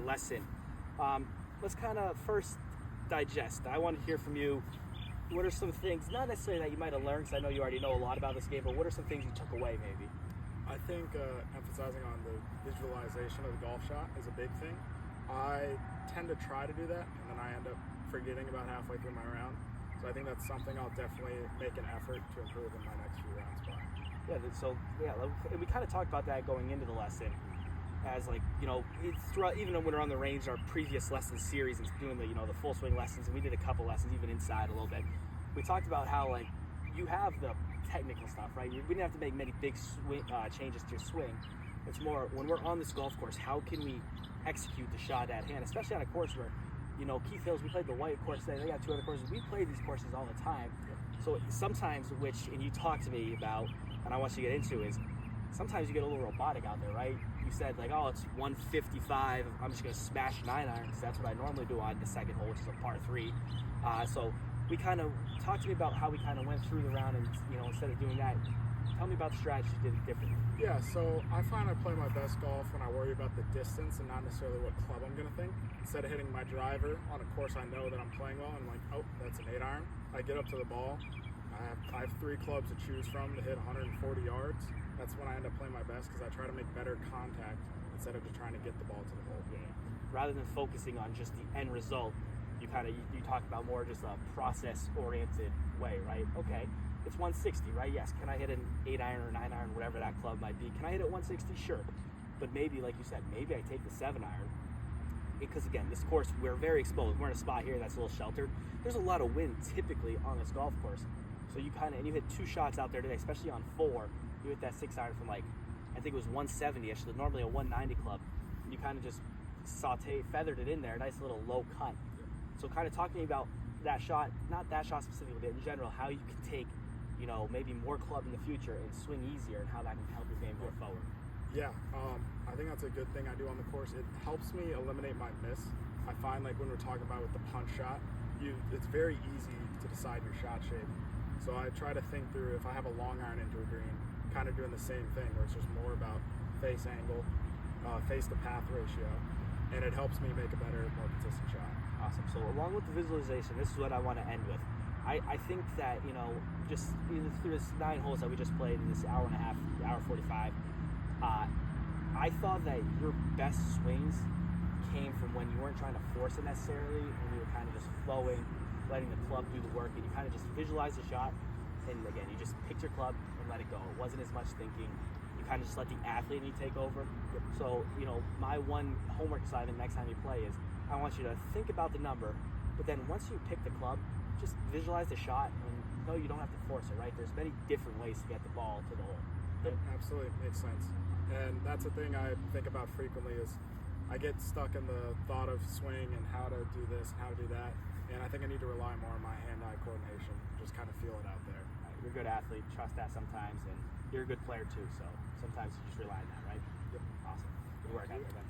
lesson. Let's kind of first digest. I want to hear from you. What are some things, not necessarily that you might have learned, because I know you already know a lot about this game, but what are some things you took away maybe? I think emphasizing on the visualization of the golf shot is a big thing. I tend to try to do that, and then I end up forgetting about halfway through my round. So I think that's something I'll definitely make an effort to improve in my next few rounds by. And we kind of talked about that going into the lesson, as like, it's throughout, even when we're on the range, our previous lesson series and doing the full swing lessons, and we did a couple lessons even inside a little bit. We talked about how like you have the technical stuff, right? We didn't have to make many big changes to your swing. It's more when we're on this golf course, how can we execute the shot at hand, especially on a course where, Keith Hills, we played the White course today. They got 2 other courses. We play these courses all the time. So sometimes, and you talk to me about, and I want you to get into, is sometimes you get a little robotic out there, right? You said like, oh, it's 155. I'm just gonna smash 9-iron because that's what I normally do on the second hole, which is a par 3. So we kind of talk to me about how we kind of went through the round, and instead of doing that, tell me about the strategy you did it differently. Yeah, so I find I play my best golf when I worry about the distance and not necessarily what club I'm going to think. Instead of hitting my driver on a course I know that I'm playing well, I'm like, oh, that's an 8-iron. I get up to the ball. I have 3 clubs to choose from to hit 140 yards. That's when I end up playing my best because I try to make better contact instead of just trying to get the ball to the hole. Yeah. Rather than focusing on just the end result, you talk about more just a process-oriented way, right? Okay. It's 160, right? Yes. Can I hit an 8-iron or 9-iron, whatever that club might be? Can I hit it 160? Sure. But maybe, like you said, maybe I take the 7-iron. Because, again, this course, we're very exposed. We're in a spot here that's a little sheltered. There's a lot of wind typically on this golf course. So you you hit 2 shots out there today, especially on 4. You hit that 6-iron from I think it was 170-ish, normally a 190 club. And you kind of just feathered it in there, nice little low cut. So kind of talk to me about that shot, not that shot specifically, but in general, how you can take maybe more club in the future and swing easier, and how that can help your game go forward. Yeah, I think that's a good thing I do on the course. It helps me eliminate my miss. I find like when we're talking about with the punch shot, it's very easy to decide your shot shape. So I try to think through if I have a long iron into a green, kind of doing the same thing where it's just more about face angle, face to path ratio, and it helps me make a better, more consistent shot. Awesome. So along with the visualization, this is what I want to end with. I think that, just through this 9 holes that we just played in this hour and a half, hour 45, I thought that your best swings came from when you weren't trying to force it necessarily, and you were kind of just flowing, letting the club do the work, and you kind of just visualized the shot, and again, you just picked your club and let it go. It wasn't as much thinking. You kind of just let the athlete in you take over. So, my one homework assignment next time you play is I want you to think about the number, but then once you pick the club, just visualize the shot, and no, you don't have to force it, right? There's many different ways to get the ball to the hole. It absolutely makes sense. And that's a thing I think about frequently is I get stuck in the thought of swing and how to do this and how to do that. And I think I need to rely more on my hand-eye coordination, just kind of feel it out there. Right, you're a good athlete, trust that sometimes, and you're a good player too, so sometimes you just rely on that, right? Yep. Awesome. Good work out there, Ben.